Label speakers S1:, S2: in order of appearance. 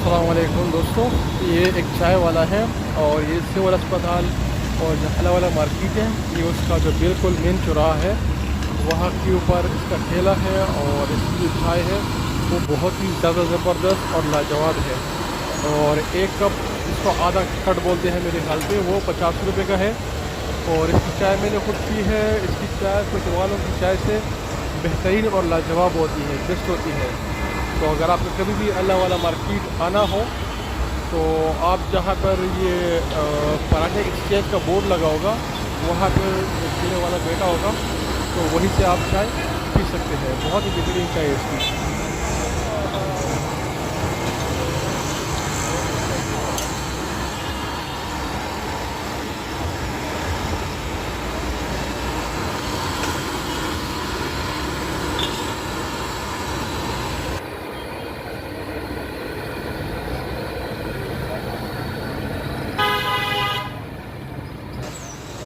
S1: अस्सलाम वालेकुम दोस्तों, ये एक चाय वाला है और ये सिविल अस्पताल और जो वाला मार्केट है, ये उसका जो बिल्कुल मेन चौराहा है, वहाँ के ऊपर इसका ठेला है। और इसकी जो चाय है वो बहुत ही ज़्यादा ज़बरदस्त और लाजवाब है। और एक कप इसको आधा कट बोलते हैं मेरे ख्याल से, वो 50 रुपये का है। और इसकी चाय मैंने खुद पी है। इसकी चाय कुछ वालों की चाय से बेहतरीन और लाजवाब होती है, बेस्ट होती है। तो अगर आपको कभी भी अल्लाह वाला मार्केट आना हो तो आप जहाँ पर ये पराठे एक्सचेंज का बोर्ड लगा होगा, वहाँ पर ठेले वाला बैठा होगा, तो वहीं से आप चाय पी सकते हैं। बहुत ही बेहतरीन चाय है इसकी।